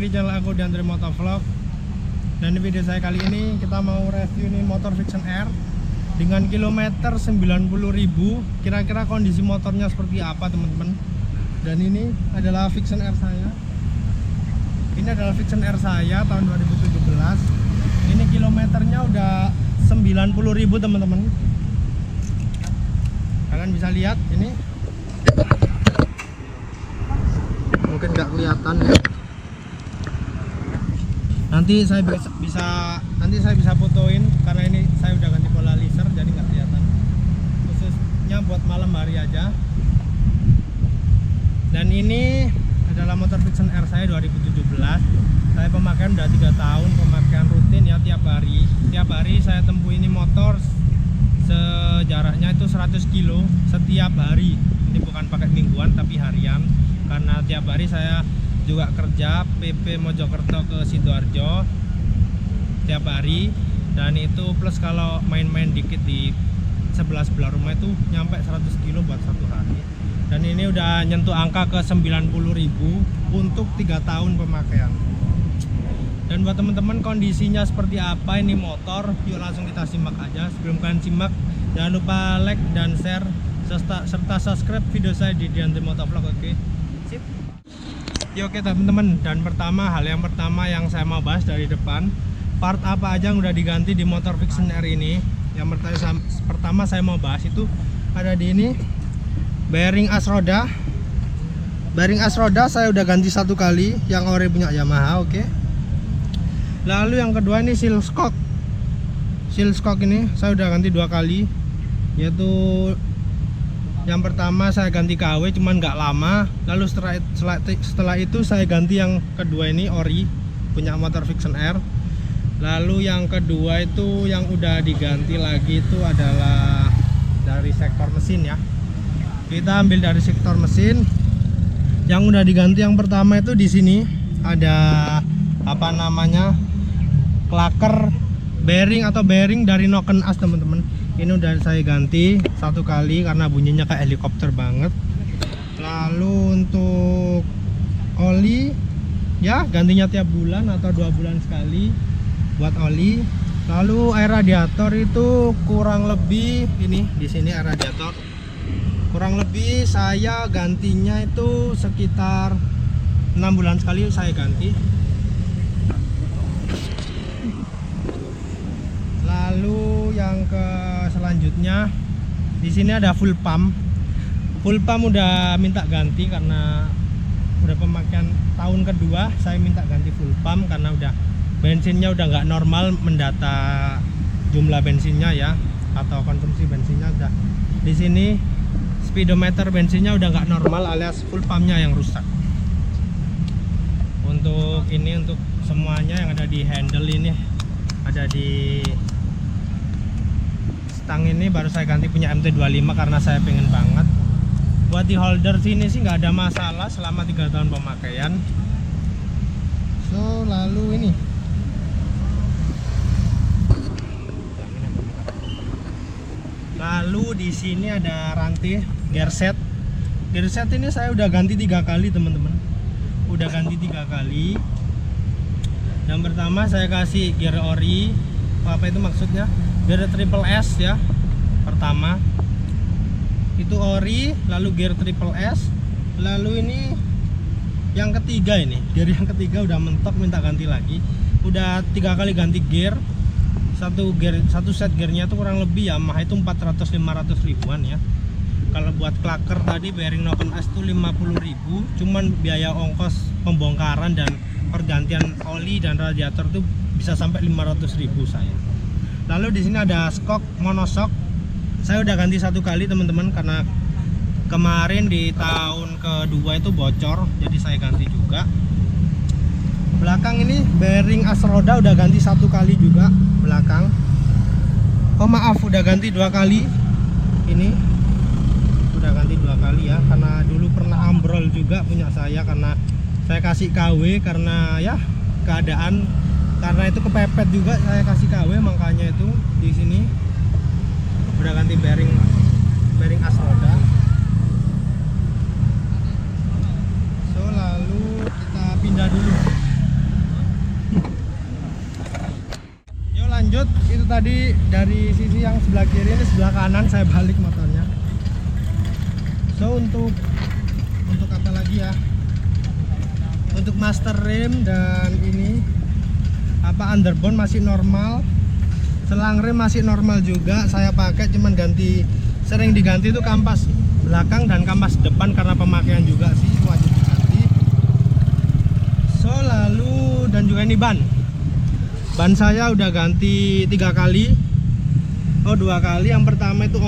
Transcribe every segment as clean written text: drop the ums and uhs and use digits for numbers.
di channel aku Diandre Motovlog. Dan di video saya kali ini kita mau review nih motor Vixion R dengan kilometer 90.000. Kira-kira kondisi motornya seperti apa teman-teman. Dan ini adalah Vixion R saya. Ini adalah Vixion R saya tahun 2017. Ini kilometernya udah 90.000 teman-teman. Kalian bisa lihat ini. Mungkin nggak kelihatan ya. Nanti saya bisa fotoin karena ini saya udah ganti pola laser jadi nggak kelihatan. Khususnya buat malam hari aja. Dan ini adalah motor Vixion R saya 2017. Saya pemakaian udah 3 tahun, pemakaian rutin ya tiap hari. Tiap hari saya tempuh ini motor sejaraknya itu 100 kilo setiap hari. Ini bukan pakai mingguan tapi harian. Karena tiap hari saya juga kerja PP Mojokerto ke Sidoarjo tiap hari, dan itu plus kalau main-main dikit di sebelah rumah itu nyampe 100 kilo buat satu hari. Dan ini udah nyentuh angka ke 90.000 untuk 3 tahun pemakaian. Dan buat teman-teman kondisinya seperti apa ini motor, yuk langsung kita simak aja. Sebelum kalian simak, jangan lupa like dan share serta subscribe video saya di Diandre Motovlog. Oke, sip. Ya oke teman-teman, dan hal yang pertama yang saya mau bahas dari depan, part apa aja yang udah diganti di motor Vixion R ini. Yang pertama saya mau bahas itu ada di ini, bearing as roda. Bearing as roda saya udah ganti 1 kali, yang ori punya Yamaha, oke. Lalu yang kedua ini seal shock. Seal shock ini saya udah ganti 2 kali, yaitu yang pertama saya ganti KW cuman nggak lama. Lalu setelah itu saya ganti yang kedua ini ori punya motor Vixion R. Lalu yang kedua itu yang udah diganti lagi itu adalah dari sektor mesin ya. Kita ambil dari sektor mesin. Yang udah diganti yang pertama itu di sini ada apa namanya, klaker bearing atau bearing dari noken as teman-teman. Ini udah saya ganti 1 kali karena bunyinya kayak helikopter banget. Lalu untuk oli ya gantinya tiap bulan atau 2 bulan sekali buat oli. Lalu air radiator itu kurang lebih ini di sini air radiator. Kurang lebih saya gantinya itu sekitar 6 bulan sekali saya ganti. Lalu yang selanjutnya di sini ada full pump. Full pump udah minta ganti karena udah pemakaian tahun kedua saya minta ganti full pump karena udah bensinnya udah nggak normal mendata jumlah bensinnya ya, atau konsumsi bensinnya udah di sini speedometer bensinnya udah nggak normal alias full pumpnya yang rusak. Untuk ini untuk semuanya yang ada di handle ini, ada di stang ini baru saya ganti punya MT25 karena saya pengen banget. Buat di holder sini sih nggak ada masalah selama 3 tahun pemakaian. So lalu ini di sini ada rantai gear set. Gear set ini saya udah ganti 3 kali teman-teman. Udah ganti 3 kali. Yang pertama saya kasih gear ori. Apa itu maksudnya? Gear triple S ya. Pertama itu ori, lalu gear triple S. Lalu ini yang ketiga, ini gear yang ketiga udah mentok minta ganti lagi. Udah 3 kali ganti gear. Satu set gearnya tuh kurang lebih Yamaha itu 400-500 ribuan ya. Kalau buat klaker tadi bearing noken as itu 50.000, cuman biaya ongkos pembongkaran dan pergantian oli dan radiator tuh bisa sampai 500.000 saya. Lalu di sini ada shock monoshock. Saya udah ganti 1 kali teman-teman karena kemarin di tahun kedua itu bocor, jadi saya ganti juga. Belakang ini bearing as roda udah ganti 1 kali juga belakang. Oh maaf, udah ganti 2 kali. Ini udah ganti 2 kali ya, karena dulu pernah ambrol juga punya saya karena saya kasih KW karena ya keadaan, karena itu kepepet juga saya kasih KW, makanya itu di sini udah ganti bearing as roda. So lalu kita pindah dulu tadi dari sisi yang sebelah kiri, ini sebelah kanan saya balik motornya. So untuk apa lagi ya, untuk master rim dan ini apa underbone masih normal, selang rem masih normal juga saya pakai, cuman sering diganti itu kampas belakang dan kampas depan karena pemakaian juga sih, wajib diganti. So lalu dan juga ini ban saya udah ganti 3 kali, 2 kali. Yang pertama itu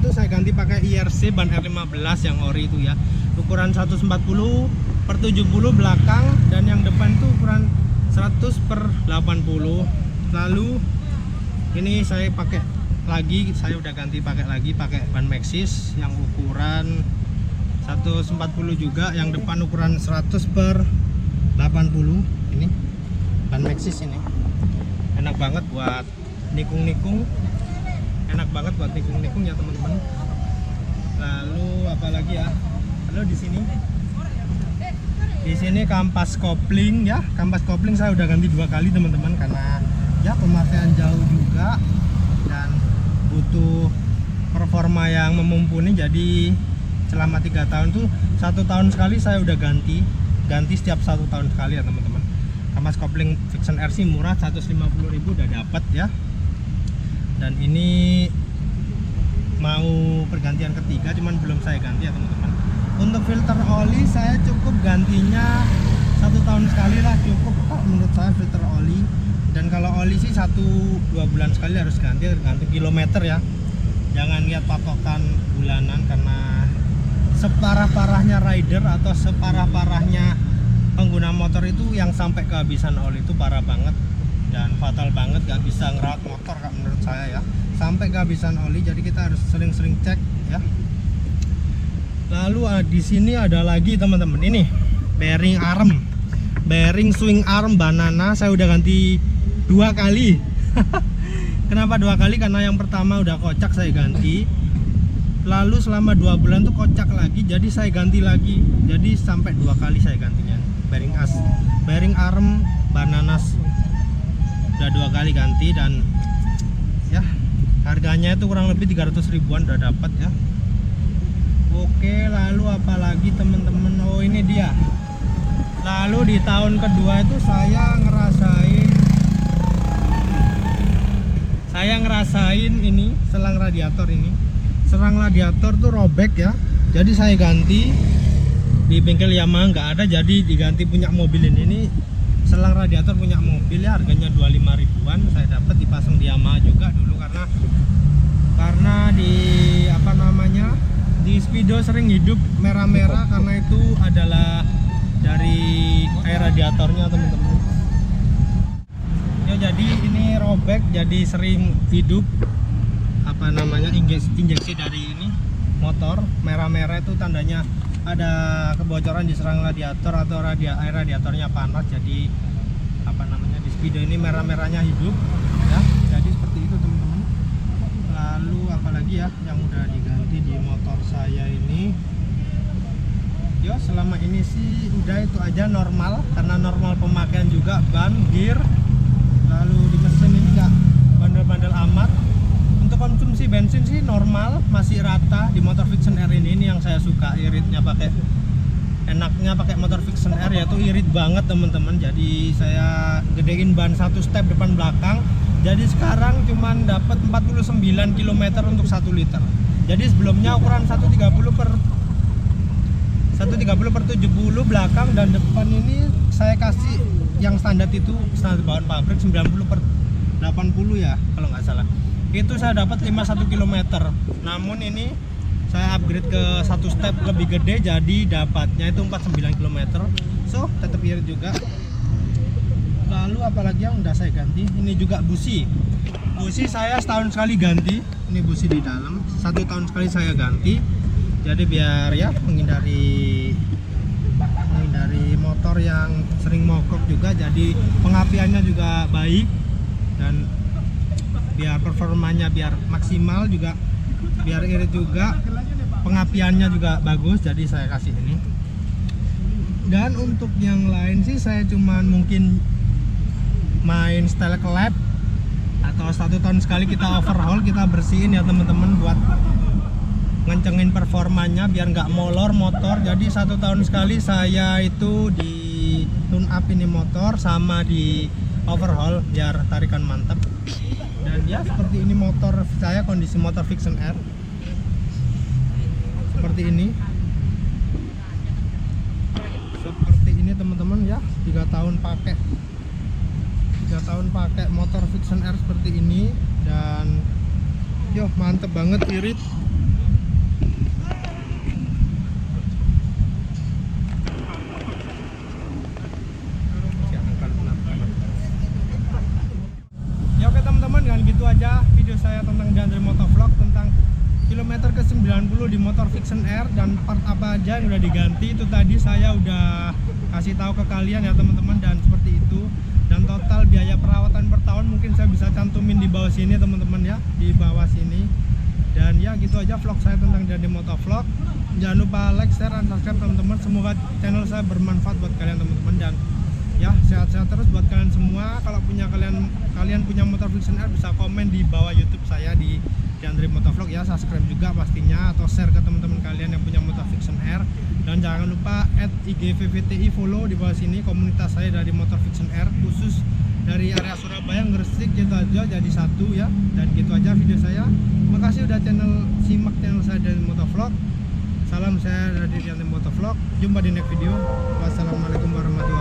saya ganti pakai IRC ban R15 yang ori itu ya, ukuran 140/70 belakang, dan yang depan itu ukuran 100/80. Lalu ini saya udah ganti pakai ban Maxxis yang ukuran 140 juga, yang depan ukuran 100/80. Ini ban Maxxis, ini enak banget buat nikung ya teman-teman. Lalu apalagi ya, lalu di sini kampas kopling ya, saya udah ganti 2 kali teman-teman, karena ya pemakaian jauh juga dan butuh performa yang mumpuni. Jadi selama 3 tahun tuh 1 tahun sekali saya udah ganti setiap 1 tahun sekali ya teman-teman. Kampas kopling Vixion R sih murah, 150.000 udah dapat ya. Dan ini mau pergantian ketiga, cuman belum saya ganti ya teman-teman. Untuk filter oli saya cukup gantinya 1 tahun sekali lah, cukup kok menurut saya filter oli. Dan kalau oli sih 1-2 bulan sekali harus ganti, tergantung kilometer ya, jangan lihat patokan bulanan, karena separah-parahnya rider atau separah-parahnya pengguna motor itu yang sampai kehabisan oli itu parah banget dan fatal banget, gak bisa ngerawat motor kak menurut saya ya, sampai kehabisan oli. Jadi kita harus sering-sering cek ya. Lalu di sini ada lagi teman-teman, ini bearing swing arm banana saya udah ganti 2 kali. Kenapa 2 kali? Karena yang pertama udah kocak saya ganti, lalu selama 2 bulan tuh kocak lagi, jadi saya ganti lagi, jadi sampai 2 kali saya gantinya. Bearing arm bananas udah 2 kali ganti, dan ya harganya itu kurang lebih 300 ribuan udah dapat ya. Oke, lalu apalagi teman-teman, ini dia. Lalu di tahun kedua itu saya ngerasain ini selang radiator tuh robek ya, jadi saya ganti di bengkel Yamaha nggak ada, jadi diganti punya mobil ini selang radiator punya mobil ya, harganya 25 ribuan saya dapat, dipasang di Yamaha juga dulu, karena di Speedo sering hidup merah-merah, karena itu adalah dari air radiatornya teman-teman ya. Jadi ini robek, jadi sering hidup injeksi dari ini motor merah-merah, itu tandanya ada kebocoran di selang radiator atau air radiatornya panas. Jadi di Speedo ini merah-merahnya hidup ya, jadi seperti itu teman-teman. Lalu apalagi ya yang udah diganti di motor saya ini, yo selama ini sih udah itu aja, normal, karena normal pemakaian juga, ban, gear. Lalu di mesin ini enggak bandel-bandel amat. Untuk konsumsi bensin sih normal, masih rata di motor Vixion R ini yang saya suka, iritnya enaknya pakai motor Vixion R yaitu irit banget teman-teman. Jadi saya gedein ban 1 step depan belakang, jadi sekarang cuman dapat 49 km untuk 1 liter. Jadi sebelumnya ukuran 130/70 belakang, dan depan ini saya kasih yang standar bawaan pabrik 90/80 ya kalau nggak salah. Itu saya dapat 51 km. Namun ini saya upgrade ke 1 step lebih gede, jadi dapatnya itu 49 km. So tetap irit juga. Lalu apalagi yang udah saya ganti, ini juga busi saya setahun sekali ganti. Ini busi di dalam 1 tahun sekali saya ganti, jadi biar ya menghindari motor yang sering mogok juga, jadi pengapiannya juga baik, dan biar performanya biar maksimal juga, biar irit juga, pengapiannya juga bagus, jadi saya kasih ini. Dan untuk yang lain sih saya cuman mungkin main style lap atau 1 tahun sekali kita overhaul, kita bersihin ya teman-teman, buat ngencengin performanya biar nggak molor motor. Jadi 1 tahun sekali saya itu di tune up ini motor sama di overhaul biar tarikan mantap. Dan ya seperti ini motor saya, kondisi motor Vixion R seperti ini teman-teman ya. 3 tahun pakai motor Vixion R seperti ini, dan yo mantep banget, irit. Ya oke teman-teman, dengan gitu aja video saya tentang Diandre Motovlog tentang kilometer ke 90 di motor Vixion R, dan part apa aja yang udah diganti itu tadi saya udah kasih tahu ke kalian ya teman-teman. Dan seperti itu, dan total biaya perawatan per tahun mungkin saya bisa cantumin di bawah sini teman-teman ya, di bawah sini. Dan ya gitu aja vlog saya tentang Diandre Motovlog. Jangan lupa like, share, dan subscribe teman-teman. Semoga channel saya bermanfaat buat kalian teman-teman, dan ya sehat-sehat terus buat kalian semua. Kalau kalian punya motor Vixion R, bisa komen di bawah YouTube saya di Diandre Motovlog ya. Subscribe juga pastinya, atau share ke teman-teman kalian yang punya motor Vixion R. Dan jangan lupa @IGVVTI, follow di bawah sini komunitas saya dari motor Vixion R, khusus dari area Surabaya, Gresik, gitu aja jadi satu ya. Dan gitu aja video saya. Makasih udah simak channel saya dari Motovlog. Salam saya dari Diandre Motovlog. Jumpa di next video. Wassalamualaikum warahmatullahi wabarakatuh.